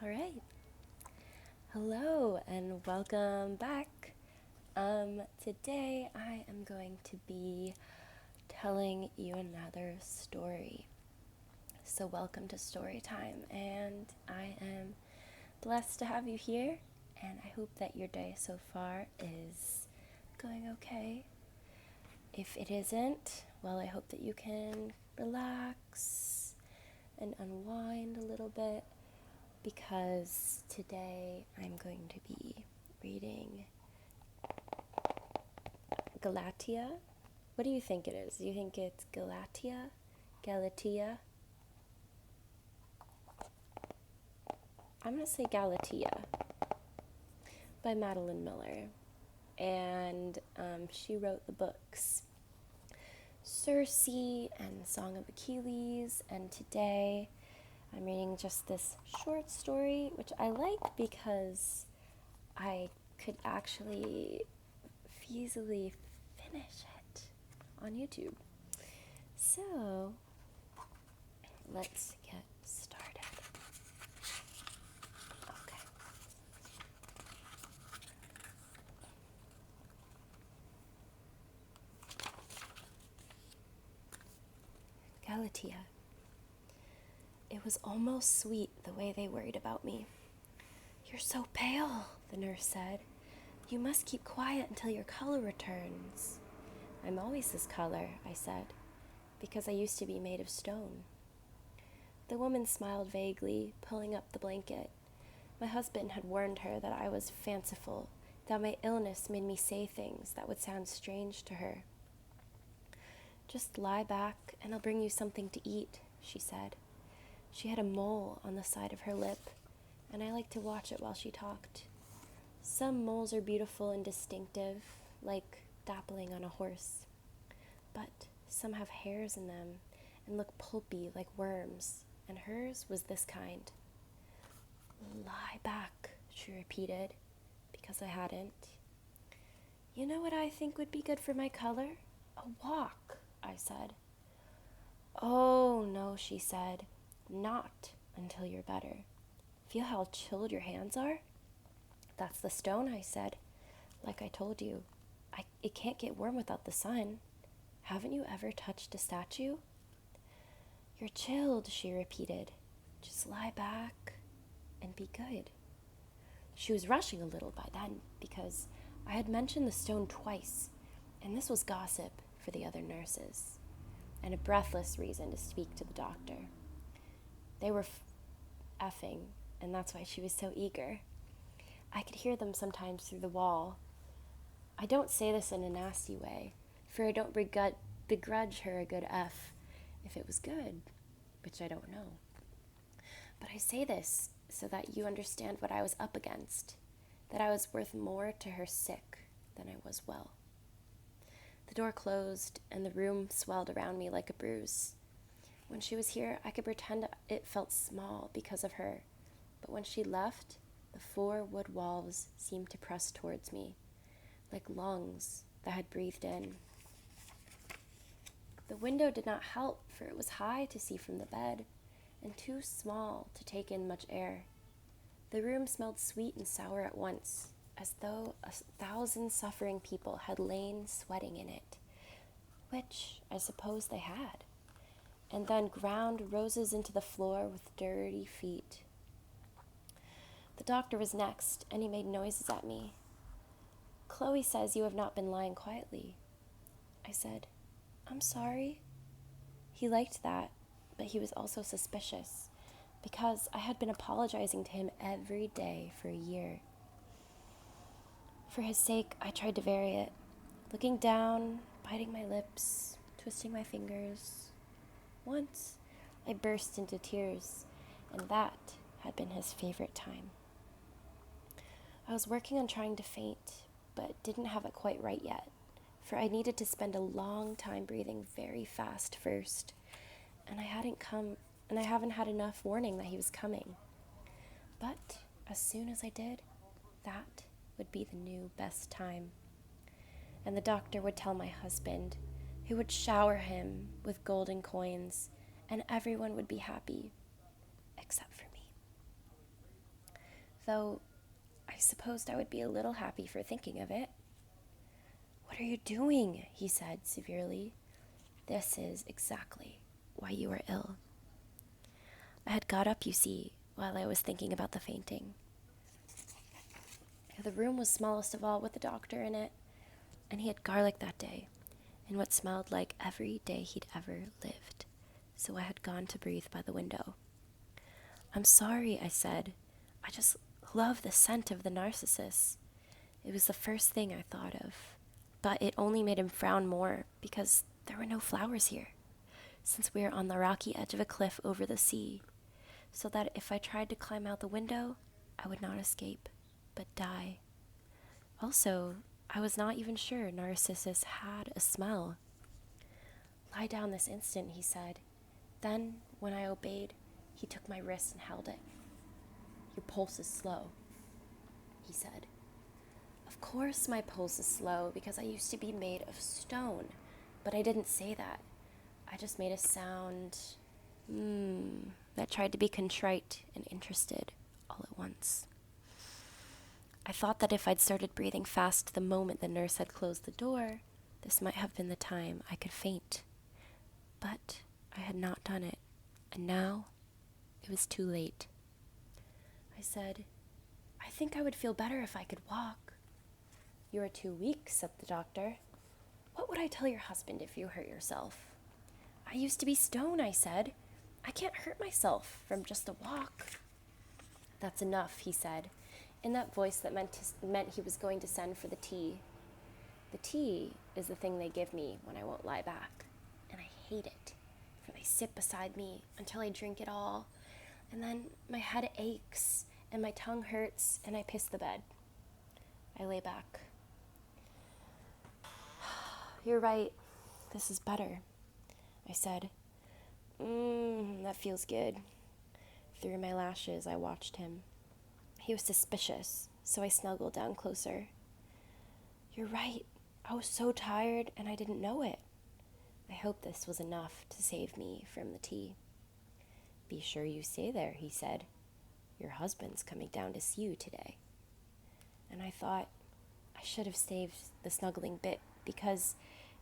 All right. Hello and welcome back. Today I am going to be telling you another story. So welcome to story time, and I am blessed to have you here, and I hope that your day so far is going okay. If it isn't, well, I hope that you can relax and unwind a little bit, because today I'm going to be reading Galatea. What do you think it is? Do you think it's Galatea? Galatea? I'm going to say Galatea by Madeline Miller. And she wrote the books Circe and Song of Achilles. And today I'm reading just this short story, which I like because I could actually feasibly finish it on YouTube. So, let's get started. Okay. Galatea. It was almost sweet the way they worried about me. "You're so pale," the nurse said. "You must keep quiet until your color returns." "I'm always this color," I said, "because I used to be made of stone." The woman smiled vaguely, pulling up the blanket. My husband had warned her that I was fanciful, that my illness made me say things that would sound strange to her. "Just lie back and I'll bring you something to eat," she said. She had a mole on the side of her lip, and I liked to watch it while she talked. Some moles are beautiful and distinctive, like dappling on a horse. But some have hairs in them and look pulpy like worms, and hers was this kind. "Lie back," she repeated, because I hadn't. "You know what I think would be good for my color? A walk," I said. "Oh, no," she said. "Not until you're better. Feel how chilled your hands are?" "That's the stone," I said. "Like I told you, it can't get warm without the sun. Haven't you ever touched a statue?" "You're chilled," she repeated. "Just lie back and be good." She was rushing a little by then, because I had mentioned the stone twice, and this was gossip for the other nurses, and a breathless reason to speak to the doctor. They were effing, and that's why she was so eager. I could hear them sometimes through the wall. I don't say this in a nasty way, for I don't begrudge her a good F if it was good, which I don't know. But I say this so that you understand what I was up against, that I was worth more to her sick than I was well. The door closed, and the room swelled around me like a bruise. When she was here, I could pretend it felt small because of her, but when she left, the 4 wood walls seemed to press towards me, like lungs that had breathed in. The window did not help, for it was high to see from the bed, and too small to take in much air. The room smelled sweet and sour at once, as though 1,000 suffering people had lain sweating in it, which I suppose they had, and then ground roses into the floor with dirty feet. The doctor was next, and he made noises at me. "Chloe says you have not been lying quietly." I said, "I'm sorry." He liked that, but he was also suspicious, because I had been apologizing to him every day for a year. For his sake, I tried to vary it, looking down, biting my lips, twisting my fingers. Once, I burst into tears, and that had been his favorite time. I was working on trying to faint, but didn't have it quite right yet, for I needed to spend a long time breathing very fast first, and I haven't had enough warning that he was coming. But as soon as I did, that would be the new best time. And the doctor would tell my husband, who would shower him with golden coins, and everyone would be happy, except for me. though I supposed I would be a little happy for thinking of it. "What are you doing?" he said severely. "This is exactly why you are ill." I had got up, you see, while I was thinking about the fainting. The room was smallest of all with the doctor in it, and he had garlic that day, in what smelled like every day he'd ever lived, so I had gone to breathe by the window. "I'm sorry," I said. "I just love the scent of the narcissus." It was the first thing I thought of, but it only made him frown more because there were no flowers here, since we were on the rocky edge of a cliff over the sea, so that if I tried to climb out the window, I would not escape, but die. Also, I was not even sure narcissus had a smell. "Lie down this instant," he said. Then, when I obeyed, he took my wrist and held it. "Your pulse is slow," he said. Of course my pulse is slow because I used to be made of stone, but I didn't say that. I just made a sound, that tried to be contrite and interested all at once. I thought that if I'd started breathing fast the moment the nurse had closed the door, this might have been the time I could faint. But I had not done it, and now it was too late. I said, "I think I would feel better if I could walk." "You are too weak," said the doctor. "What would I tell your husband if you hurt yourself?" "I used to be stone," I said. "I can't hurt myself from just a walk." "That's enough," he said, in that voice that meant he was going to send for the tea. The tea is the thing they give me when I won't lie back, and I hate it, for they sit beside me until I drink it all, and then my head aches, and my tongue hurts, and I piss the bed. I lay back. "You're right. This is better," I said. That feels good." Through my lashes, I watched him. He was suspicious, so I snuggled down closer. "You're right. I was so tired, and I didn't know it." I hoped this was enough to save me from the tea. "Be sure you stay there," he said. "Your husband's coming down to see you today." And I thought I should have saved the snuggling bit, because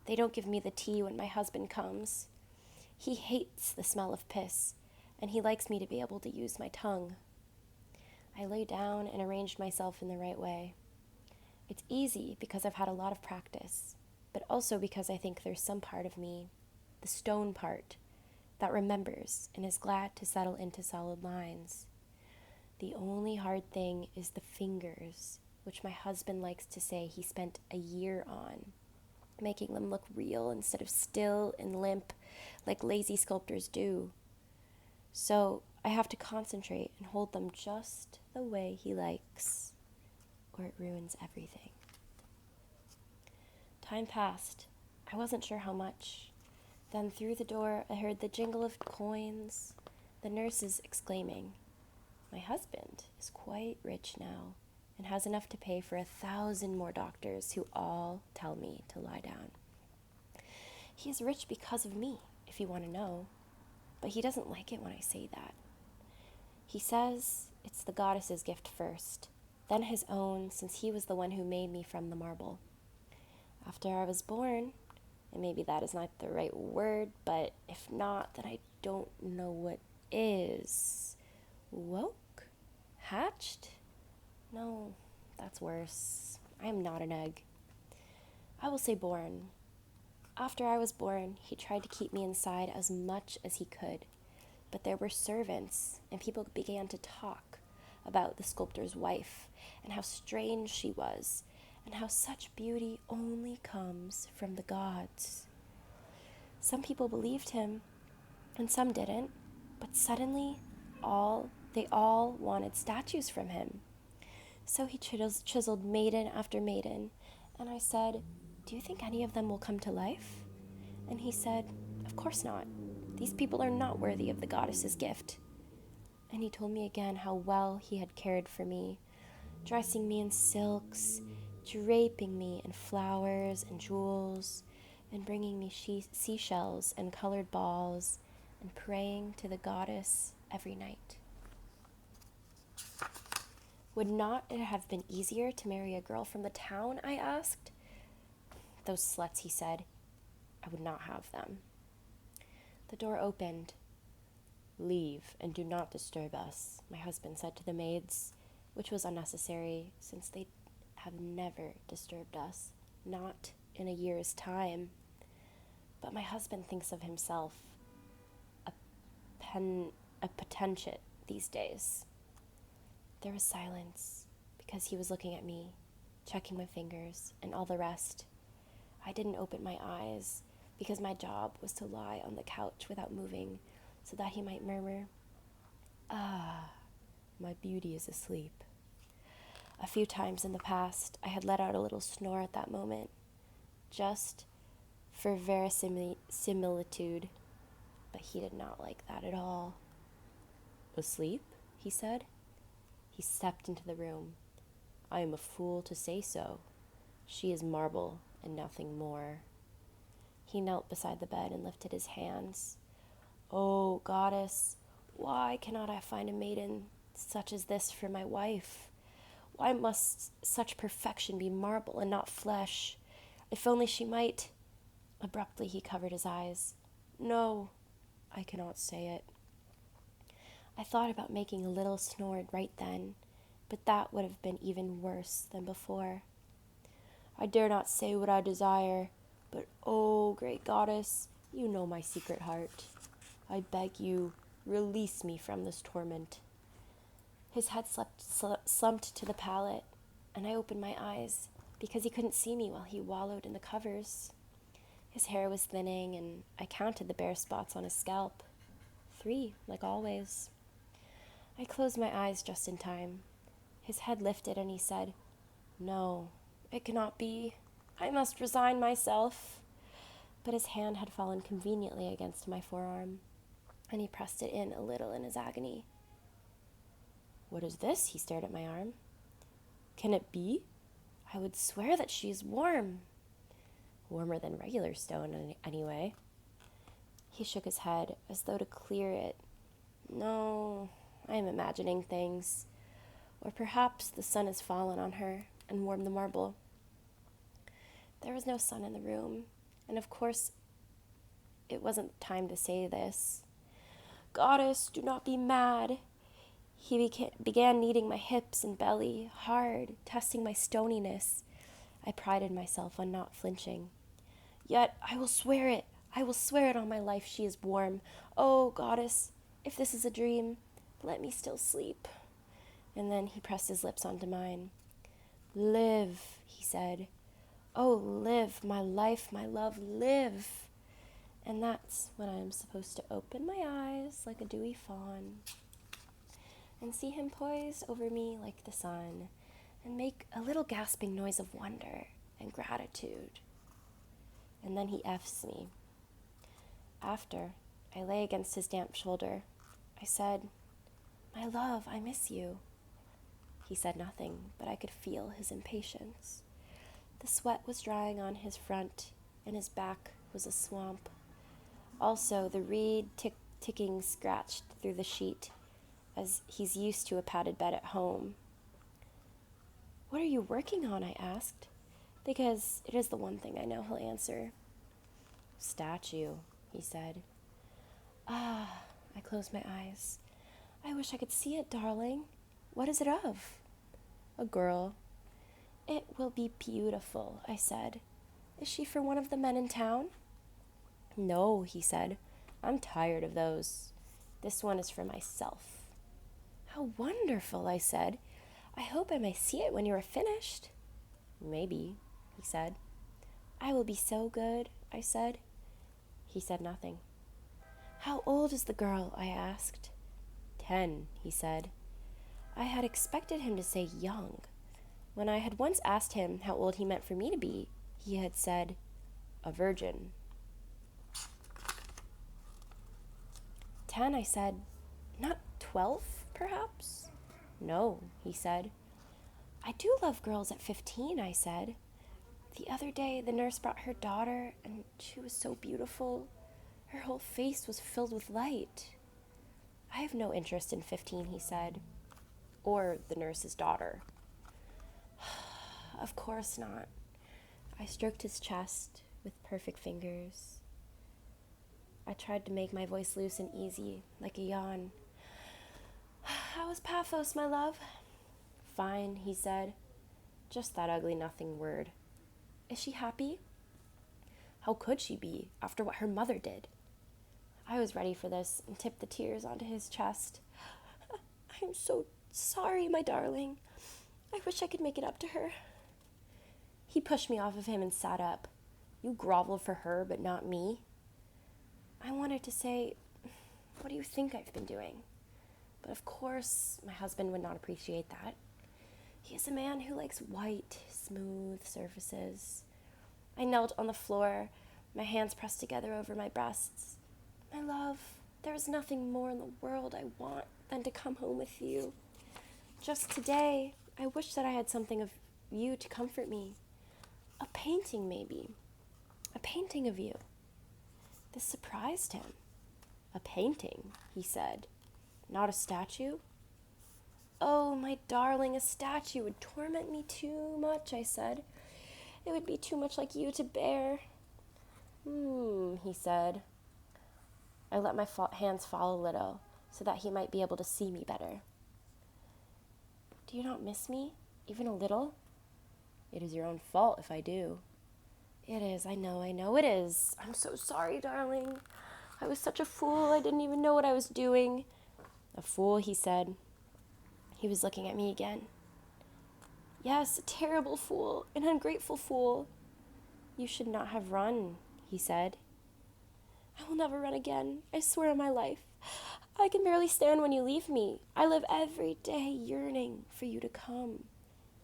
they don't give me the tea when my husband comes. He hates the smell of piss, and he likes me to be able to use my tongue. I lay down and arranged myself in the right way. It's easy because I've had a lot of practice, but also because I think there's some part of me, the stone part, that remembers and is glad to settle into solid lines. The only hard thing is the fingers, which my husband likes to say he spent a year on, making them look real instead of still and limp like lazy sculptors do. So I have to concentrate and hold them just the way he likes, or it ruins everything. Time passed. I wasn't sure how much. Then through the door I heard the jingle of coins, the nurses exclaiming, "My husband is quite rich now and has enough to pay for 1,000 more doctors who all tell me to lie down. He is rich because of me, if you want to know, but he doesn't like it when I say that. He says it's the goddess's gift first, then his own, since he was the one who made me from the marble. After I was born, and maybe that is not the right word, but if not, then I don't know what is. Woke? Hatched? No, that's worse. I am not an egg. I will say born. After I was born, he tried to keep me inside as much as he could, but there were servants, and people began to talk about the sculptor's wife, and how strange she was, and how such beauty only comes from the gods. Some people believed him, and some didn't, but suddenly they all wanted statues from him. So he chiseled maiden after maiden, and I said, "Do you think any of them will come to life?" And he said, "Of course not. These people are not worthy of the goddess's gift." And he told me again how well he had cared for me, dressing me in silks, draping me in flowers and jewels, and bringing me seashells and colored balls, and praying to the goddess every night. Would not it have been easier to marry a girl from the town, I asked. Those sluts, he said. I would not have them. The door opened. Leave, and do not disturb us, my husband said to the maids, which was unnecessary, since they have never disturbed us, not in a year's time. But my husband thinks of himself a potentate these days. There was silence, because he was looking at me, checking my fingers, and all the rest. I didn't open my eyes, because my job was to lie on the couch without moving, so that he might murmur, "Ah, my beauty is asleep." A few times in the past, I had let out a little snore at that moment, just for verisimilitude, but he did not like that at all. "Asleep?" he said. He stepped into the room. "I am a fool to say so. She is marble and nothing more." He knelt beside the bed and lifted his hands. "Oh, goddess, why cannot I find a maiden such as this for my wife? Why must such perfection be marble and not flesh? If only she might—" Abruptly he covered his eyes. "No, I cannot say it." I thought about making a little snore right then, but that would have been even worse than before. "I dare not say what I desire, but oh, great goddess, you know my secret heart. I beg you, release me from this torment." His head slumped to the pallet, and I opened my eyes, because he couldn't see me while he wallowed in the covers. His hair was thinning, and I counted the bare spots on his scalp. 3, like always. I closed my eyes just in time. His head lifted, and he said, "No, it cannot be. I must resign myself." But his hand had fallen conveniently against my forearm, and he pressed it in a little in his agony. "What is this?" He stared at my arm. "Can it be? I would swear that she is warm." "Warmer than regular stone, anyway." He shook his head, as though to clear it. "No, I am imagining things. Or perhaps the sun has fallen on her and warmed the marble." There was no sun in the room, and of course it wasn't time to say this. "Goddess, do not be mad." He began kneading my hips and belly, hard, testing my stoniness. I prided myself on not flinching. "Yet I will swear it. I will swear it on my life she is warm. Oh, goddess, if this is a dream, let me still sleep." And then he pressed his lips onto mine. "Live," he said. "Oh, live, my life, my love, live." And that's when I am supposed to open my eyes like a dewy fawn and see him poise over me like the sun and make a little gasping noise of wonder and gratitude. And then he F's me. After, I lay against his damp shoulder. I said, "My love, I miss you." He said nothing, but I could feel his impatience. The sweat was drying on his front, and his back was a swamp. Also, the reed ticking scratched through the sheet, as he's used to a padded bed at home. "What are you working on?" I asked, because it is the one thing I know he'll answer. "Statue," he said. "Ah," I closed my eyes. "I wish I could see it, darling. What is it of?" "A girl." "It will be beautiful," I said. "Is she for one of the men in town?" "No," he said. "I'm tired of those. This one is for myself." "How wonderful," I said. "I hope I may see it when you are finished." "Maybe," he said. "I will be so good," I said. He said nothing. "How old is the girl?" I asked. 10, he said. I had expected him to say young. When I had once asked him how old he meant for me to be, he had said, "A virgin." 10, I said. "Not 12, perhaps?" "No," he said. "I do love girls at 15, I said. "The other day the nurse brought her daughter, and she was so beautiful. Her whole face was filled with light." "I have no interest in 15, he said. or the nurse's daughter. Of course not. I stroked his chest with perfect fingers. I tried to make my voice loose and easy, like a yawn. How is Paphos, my love? Fine, he said. Just that ugly nothing word. Is she happy? How could she be, after what her mother did? I was ready for this and tipped the tears onto his chest. I'm so sorry, my darling. I wish I could make it up to her. He pushed me off of him and sat up. You grovel for her, but not me. I wanted to say, what do you think I've been doing? But of course, my husband would not appreciate that. He is a man who likes white, smooth surfaces. I knelt on the floor, my hands pressed together over my breasts. My love, there is nothing more in the world I want than to come home with you. Just today, I wish that I had something of you to comfort me. A painting, maybe. A painting of you. This surprised him. A painting, he said. Not a statue? Oh, my darling, a statue would torment me too much, I said. It would be too much like you to bear. He said. I let my hands fall a little, so that he might be able to see me better. Do you not miss me, even a little? It is your own fault if I do. It is, I know it is. I'm so sorry, darling. I was such a fool, I didn't even know what I was doing. A fool, he said. He was looking at me again. Yes, a terrible fool, an ungrateful fool. You should not have run, he said. I will never run again, I swear on my life. I can barely stand when you leave me. I live every day yearning for you to come.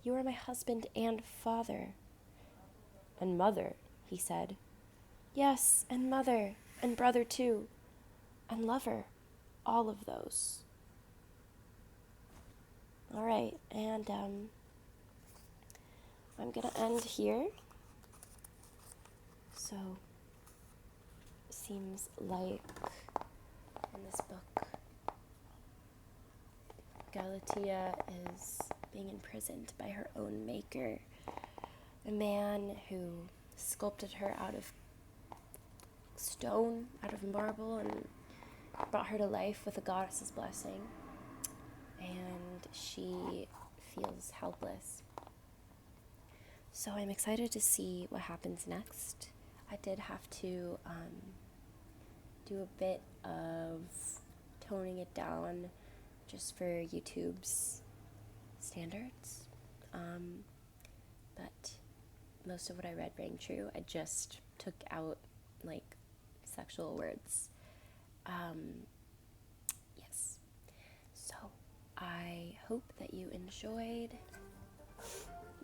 You are my husband and father. And mother, he said. Yes, and mother, and brother too, and lover, all of those. All right, and I'm gonna end here. So, seems like in this book, Galatea is being imprisoned by her own maker, a man who sculpted her out of stone, out of marble, and brought her to life with a goddess's blessing. And she feels helpless. So I'm excited to see what happens next. I did have to do a bit of toning it down just for YouTube's standards. But most of what I read rang true. I just took out, sexual words. Yes. So I hope that you enjoyed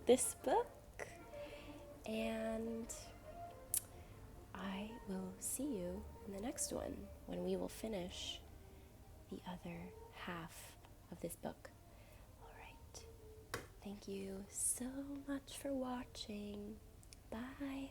this book, and I will see you in the next one when we will finish the other half of this book. All right. Thank you so much for watching. Bye.